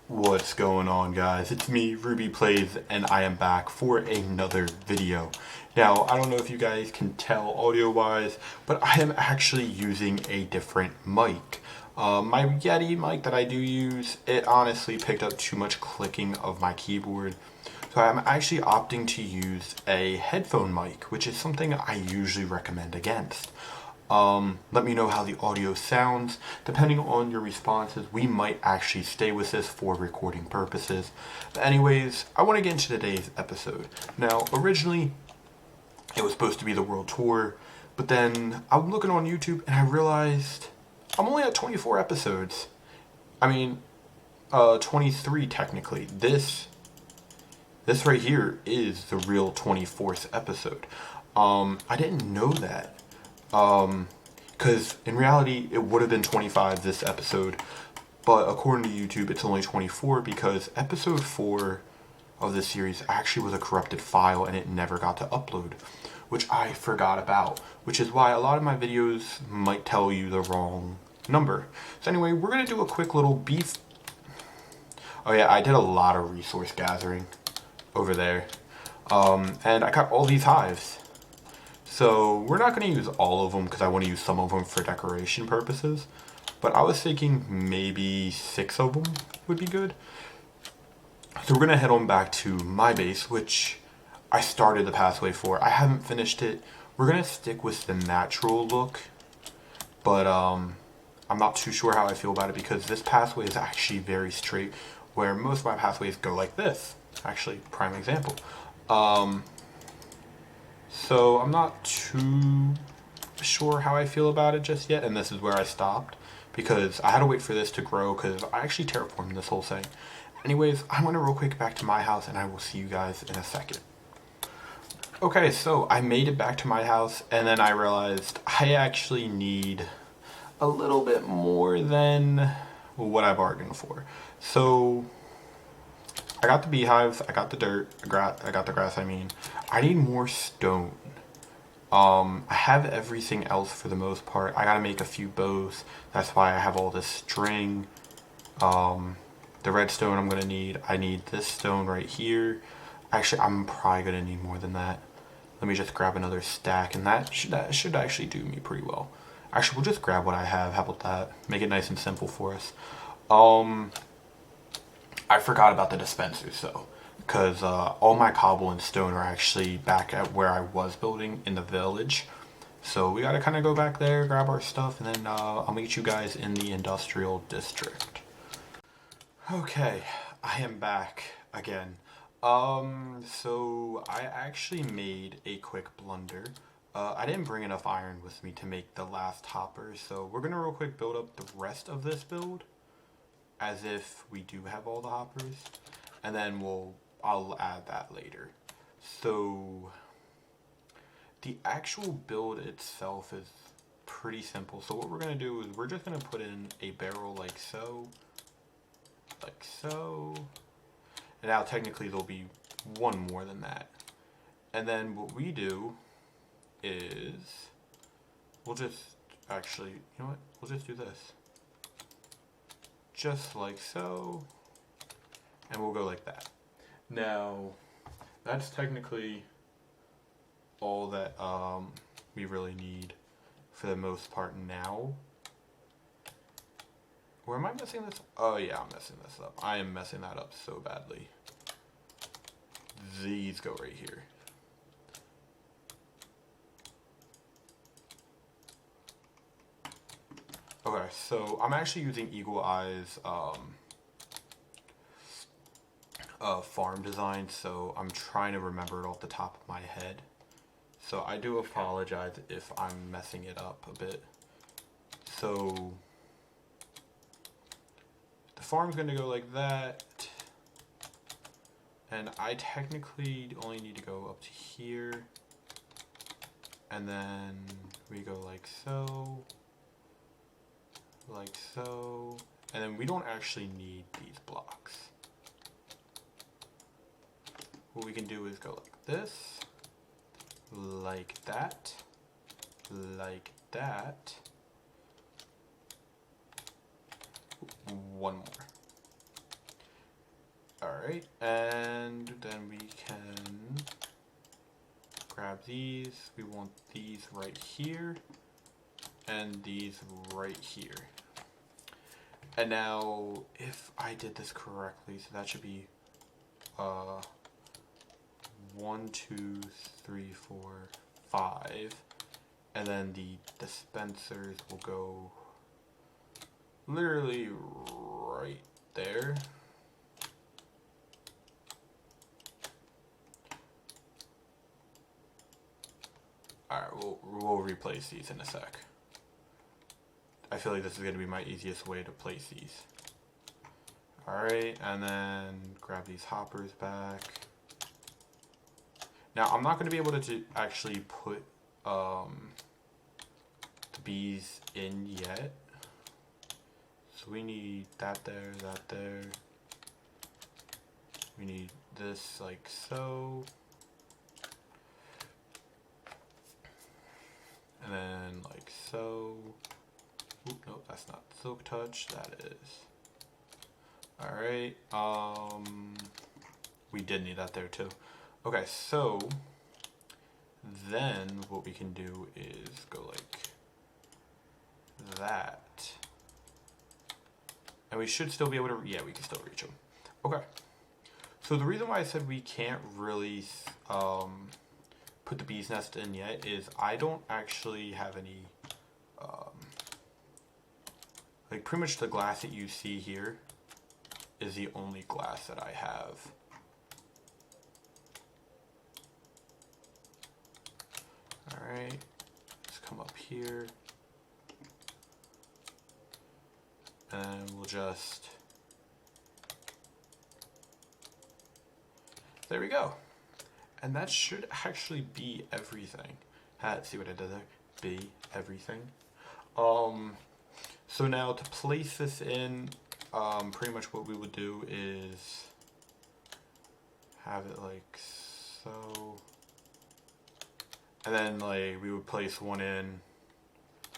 What's going on, guys? It's me, Ruby Plays, and I am back for another video. Now, I don't know if you guys can tell audio-wise, but I am actually using a different mic. My Yeti mic that I do use, it honestly picked up too much clicking of my keyboard. So I'm actually opting to use a headphone mic, which is something I usually recommend against. Let me know how the audio sounds. Depending on your responses, we might actually stay with this for recording purposes. But anyways, I want to get into today's episode. Now, originally, it was supposed to be the world tour, but then I'm looking on YouTube and I realized I'm only at 24 episodes. I mean, 23 technically. This right here is the real 24th episode. I didn't know that. Because in reality, it would have been 25 this episode, but according to YouTube, it's only 24 because episode 4 of this series actually was a corrupted file and it never got to upload, which I forgot about, which is why a lot of my videos might tell you the wrong number. So anyway, we're going to do a quick little beef. Oh yeah, I did a lot of resource gathering over there. And I got all these hives. So we're not going to use all of them because I want to use some of them for decoration purposes. But I was thinking maybe 6 of them would be good. So we're going to head on back to my base, which I started the pathway for. I haven't finished it. We're going to stick with the natural look. But I'm not too sure how I feel about it because this pathway is actually very straight, where most of my pathways go like this. Actually, prime example. So I'm not too sure how I feel about it just yet, and this is where I stopped because I had to wait for this to grow because I actually terraformed this whole thing. Anyways, I'm going to real quick back to my house and I will see you guys in a second. Okay, so I made it back to my house and then I realized I actually need a little bit more than what I bargained for. So I got the beehives, I got the dirt, I got the grass, I mean. I need more stone. I have everything else for the most part. I gotta make a few bows. That's why I have all this string. The redstone I'm gonna need. I need this stone right here. Actually, I'm probably gonna need more than that. Let me just grab another stack, and that should actually do me pretty well. Actually, we'll just grab what I have. How about that? Make it nice and simple for us. I forgot about the dispensers though, because all my cobble and stone are actually back at where I was building in the village. So we gotta kind of go back there, grab our stuff, and then I'll meet you guys in the industrial district. Okay, I am back again. So I actually made a quick blunder. I didn't bring enough iron with me to make the last hopper, so we're gonna real quick build up the rest of this build as if we do have all the hoppers, and then I'll add that later. So the actual build itself is pretty simple. So what we're gonna do is we're just gonna put in a barrel like so, and now technically there'll be one more than that. And then what we do is we'll just actually, you know what? We'll just do this. Just like so, and we'll go like that. Now, that's technically all that we really need for the most part now. Or am I messing this? Oh yeah, I'm messing this up. I am messing that up so badly. These go right here. Okay, so I'm actually using Eagle Eye's farm design, so I'm trying to remember it off the top of my head. So I do apologize if I'm messing it up a bit. So the farm's gonna go like that, and I technically only need to go up to here, and then we go like so. Like so, and then we don't actually need these blocks. What we can do is go like this, like that, one more. Alright, and then we can grab these. We want these right here and these right here. And now, if I did this correctly, so that should be 1, 2, 3, 4, 5. And then the dispensers will go literally right there. Alright, we'll replace these in a sec. I feel like this is going to be my easiest way to place these. Alright, and then grab these hoppers back. Now, I'm not going to be able to actually put the bees in yet. So we need that there, that there. We need this like so. And then like so. Oop, nope, that's not Silk Touch, that is. Alright, we did need that there too. Okay, so then what we can do is go like that. And we should still be able to, yeah, we can still reach them. Okay. So the reason why I said we can't really put the bee's nest in yet is I don't actually have any, like pretty much the glass that you see here is the only glass that I have. Alright, let's come up here. And we'll just, there we go. And that should actually be everything. See what I did there? Be everything. So now to place this in, pretty much what we would do is have it like so. And then like we would place one in.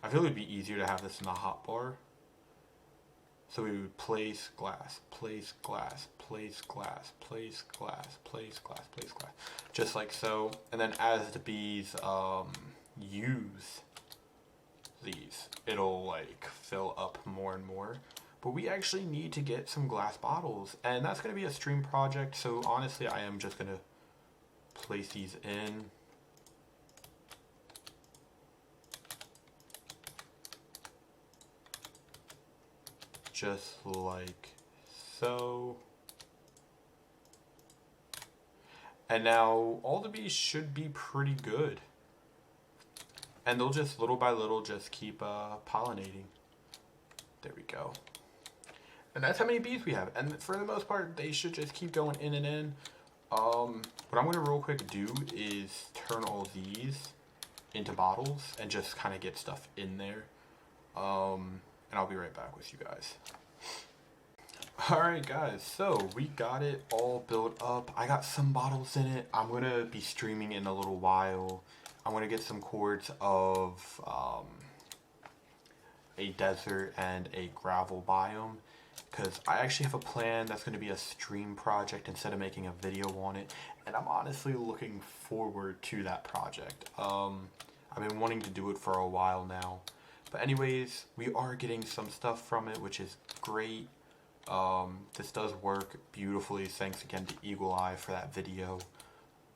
I feel it would be easier to have this in the hotbar. So we would place glass, place glass, place glass, place glass, place glass, place glass, just like so. And then as the bees use these, it'll like fill up more and more. But we actually need to get some glass bottles, and that's going to be a stream project. So honestly, I am just going to place these in. Just like so. And now all the bees should be pretty good. And they'll just little by little just keep pollinating. There we go. And that's how many bees we have. And for the most part, they should just keep going in and in. What I'm going to real quick do is turn all these into bottles and just kind of get stuff in there. And I'll be right back with you guys. Alright guys, so we got it all built up. I got some bottles in it. I'm going to be streaming in a little while. I'm going to get some cords of a desert and a gravel biome. Because I actually have a plan that's going to be a stream project instead of making a video on it. And I'm honestly looking forward to that project. I've been wanting to do it for a while now. But anyways, we are getting some stuff from it, which is great. This does work beautifully. Thanks again to Eagle Eye for that video.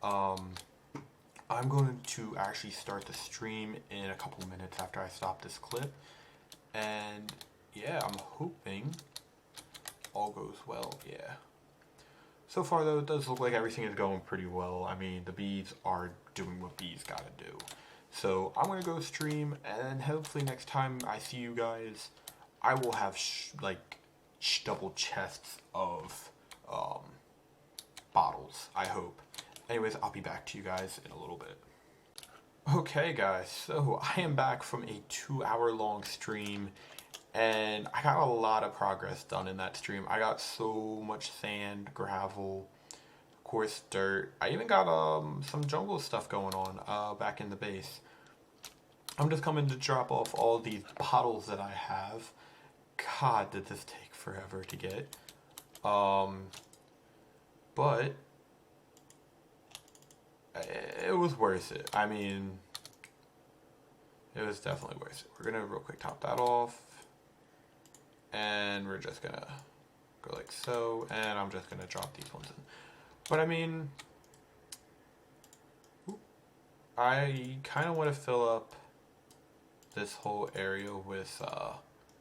I'm going to actually start the stream in a couple minutes after I stop this clip. And yeah, I'm hoping all goes well. Yeah. So far though, it does look like everything is going pretty well. I mean, the bees are doing what bees gotta do. So I'm gonna go stream, and hopefully next time I see you guys, I will have double chests of bottles, I hope. Anyways, I'll be back to you guys in a little bit. Okay guys, so I am back from a 2-hour-long stream, and I got a lot of progress done in that stream. I got so much sand, gravel, of course dirt. I even got some jungle stuff going on back in the base. I'm just coming to drop off all these bottles that I have. God, did this take forever to get. but it was worth it. I mean, it was definitely worth it. We're gonna real quick top that off, and we're just gonna go like so, and I'm just gonna drop these ones in. But I mean, I kind of want to fill up this whole area with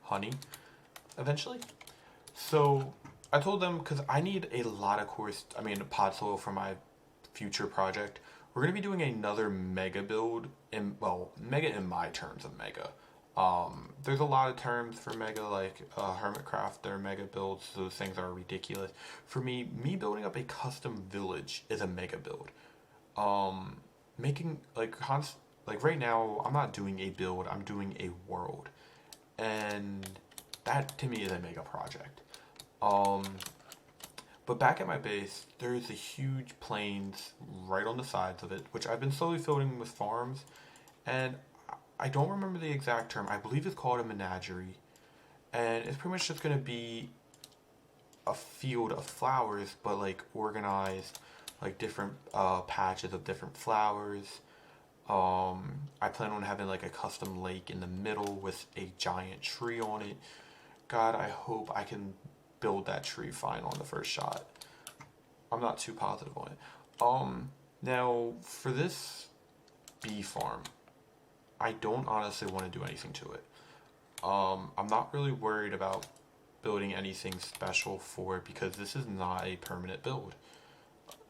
honey eventually. So I told them, because I need a lot of pod soil for my future project. We're going to be doing another mega build, mega in my terms of mega. There's a lot of terms for mega, like Hermitcraft, their mega builds, those things are ridiculous. For me building up a custom village is a mega build. Making, like right now, I'm not doing a build, I'm doing a world. And that to me is a mega project. But back at my base, there's a huge plains right on the sides of it, which I've been slowly filling with farms. And I don't remember the exact term. I believe it's called a menagerie. And it's pretty much just going to be a field of flowers, but like organized, like different patches of different flowers. I plan on having like a custom lake in the middle with a giant tree on it. God, I hope I can build that tree fine on the first shot. I'm not too positive on it. Now for this bee farm, I don't honestly want to do anything to it. I'm not really worried about building anything special for it because this is not a permanent build.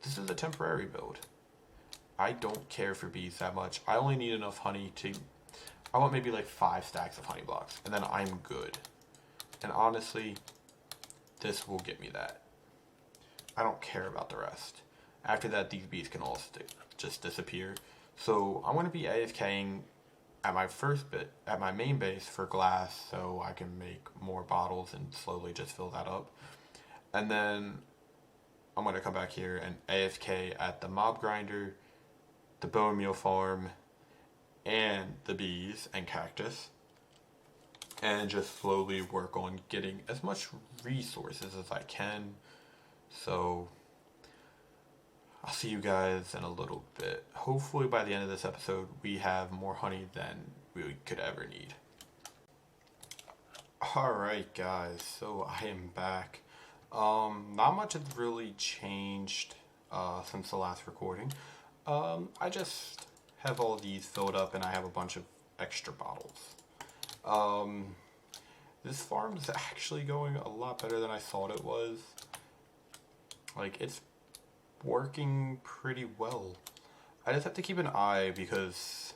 This is a temporary build. I don't care for bees that much. I only need enough honey I want maybe like 5 stacks of honey blocks, and then I'm good. And honestly, this will get me that. I don't care about the rest. After that, these bees can all just disappear. So I'm going to be AFKing at my main base for glass, so I can make more bottles and slowly just fill that up. And then I'm going to come back here and AFK at the mob grinder, the bone meal farm, and the bees and cactus, and just slowly work on getting as much resources as I can. So I'll see you guys in a little bit. Hopefully by the end of this episode we have more honey than we could ever need. Alright guys, so I am back. Not much has really changed since the last recording. I just have all these filled up and I have a bunch of extra bottles. This farm is actually going a lot better than I thought it was. Like, it's working pretty well. I just have to keep an eye because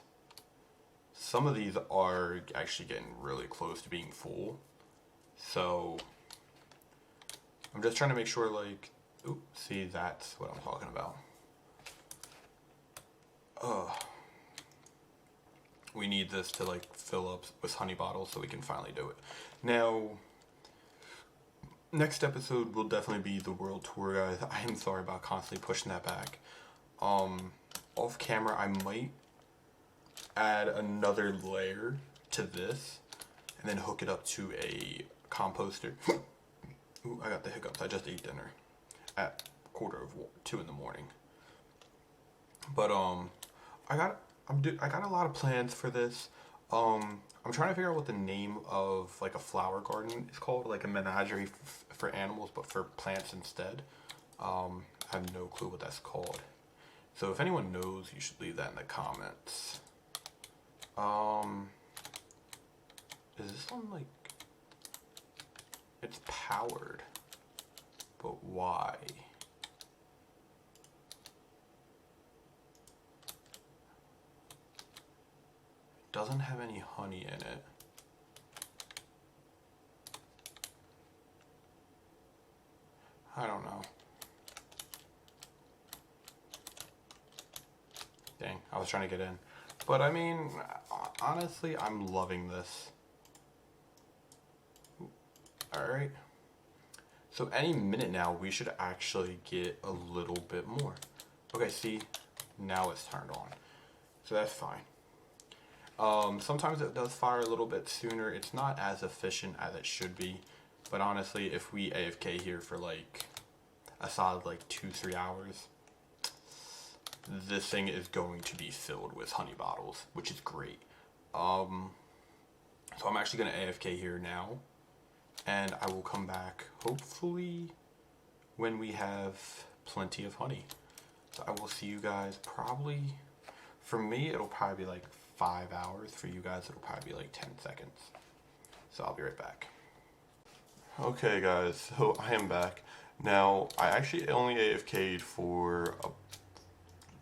some of these are actually getting really close to being full. So I'm just trying to make sure, like, see, that's what I'm talking about. We need this to like fill up with honey bottles so we can finally do it. Now, next episode will definitely be the world tour, guys. I am sorry about constantly pushing that back. Off camera, I might add another layer to this and then hook it up to a composter. Ooh, I got the hiccups. I just ate dinner at 2:45 in the morning. But I got a lot of plans for this. I'm trying to figure out what the name of like a flower garden is called, like a menagerie for animals, but for plants instead. I have no clue what that's called. So if anyone knows, you should leave that in the comments. Is this one like, it's powered, but why? Doesn't have any honey in it. I don't know. Dang, I was trying to get in. But I mean, honestly, I'm loving this. Alright. So any minute now, we should actually get a little bit more. Okay, see, now it's turned on. So that's fine. Sometimes it does fire a little bit sooner. It's not as efficient as it should be. But honestly, if we AFK here for like a solid like 2-3 hours, this thing is going to be filled with honey bottles, which is great. So I'm actually going to AFK here now, and I will come back hopefully when we have plenty of honey. So I will see you guys probably, for me it'll probably be like 5 hours, for you guys it'll probably be like 10 seconds. So I'll be right back. Okay guys, so I am back. Now I actually only AFK'd for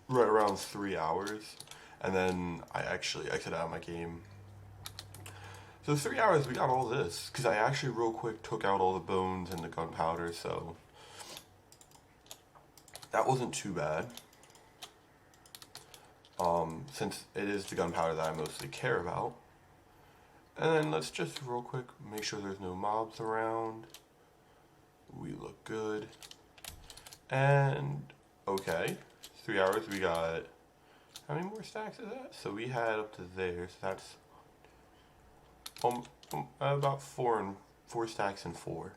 right around 3 hours, and then I actually exited out of my game. So 3 hours we got all this, because I actually real quick took out all the bones and the gunpowder, so that wasn't too bad. Since it is the gunpowder that I mostly care about. And then let's just real quick make sure there's no mobs around. We look good. And okay, 3 hours we got, how many more stacks is that? So we had up to there, so that's about four stacks and 4.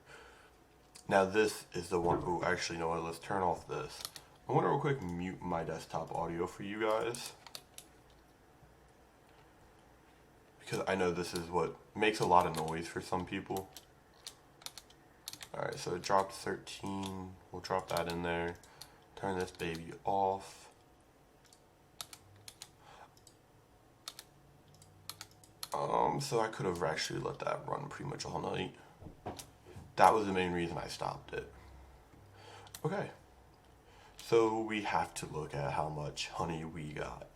Now this is the one. Oh, actually, no. Let's turn off this. I want to real quick mute my desktop audio for you guys, because I know this is what makes a lot of noise for some people. Alright, so it dropped 13. We'll drop that in there. Turn this baby off. So I could have actually let that run pretty much all night. That was the main reason I stopped it. Okay. So we have to look at how much honey we got.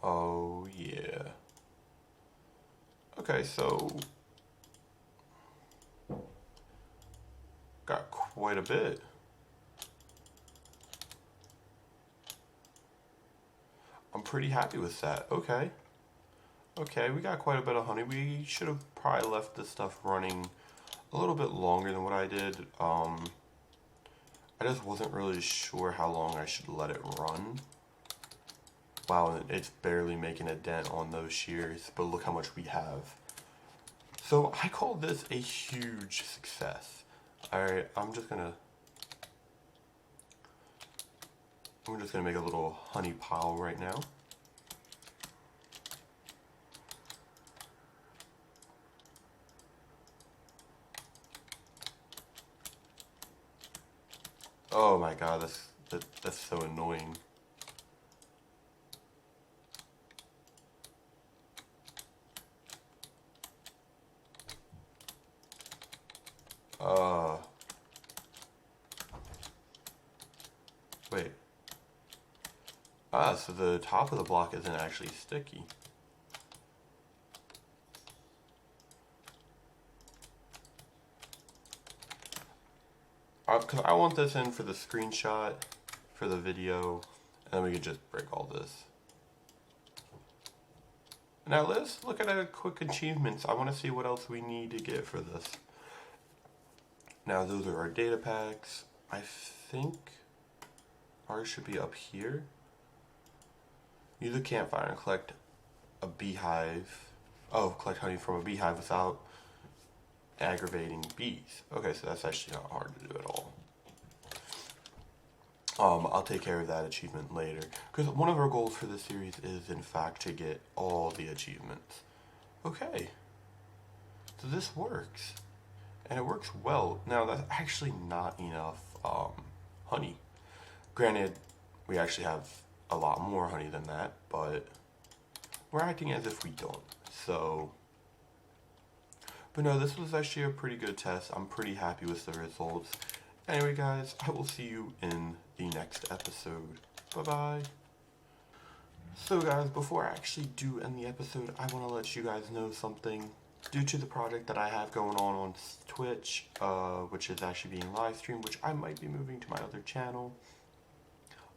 Oh yeah. Okay, so got quite a bit. I'm pretty happy with that. Okay. Okay, we got quite a bit of honey. We should have probably left this stuff running a little bit longer than what I did. I just wasn't really sure how long I should let it run. Wow, it's barely making a dent on those shears, but look how much we have. So I call this a huge success. Alright, I'm just gonna make a little honey pile right now. Oh my god, that's so annoying. Wait. So the top of the block isn't actually sticky. Because I want this in for the screenshot, for the video, and then we can just break all this. Now let's look at our quick achievements. I want to see what else we need to get for this. Now those are our data packs. I think ours should be up here. Use a campfire and collect a beehive. Oh, collect honey from a beehive without aggravating bees. Okay, so that's actually not hard to do at all. I'll take care of that achievement later, because one of our goals for this series is in fact to get all the achievements. Okay, so this works, and it works well. Now that's actually not enough honey. Granted, we actually have a lot more honey than that, but we're acting as if we don't. So, but no, this was actually a pretty good test. I'm pretty happy with the results. Anyway guys, I will see you in the next episode. Bye bye. So guys, before I actually do end the episode, I want to let you guys know something. Due to the project that I have going on Twitch, which is actually being live streamed, which I might be moving to my other channel,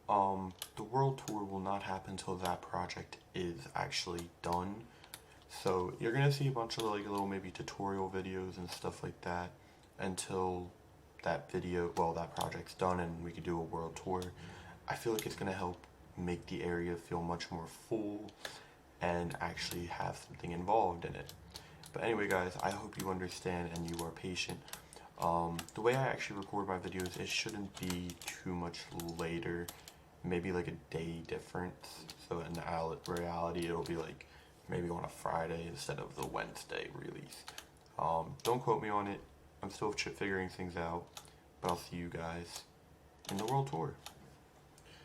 the world tour will not happen until that project is actually done. So you're gonna see a bunch of like little maybe tutorial videos and stuff like that until that project's done and we could do a world tour. I feel like it's gonna help make the area feel much more full, and actually have something involved in it. But anyway, guys, I hope you understand and you are patient. The way I actually record my videos, it shouldn't be too much later, maybe like a day difference. So in reality, it'll be like maybe on a Friday instead of the Wednesday release. Don't quote me on it. I'm still figuring things out, but I'll see you guys in the world tour.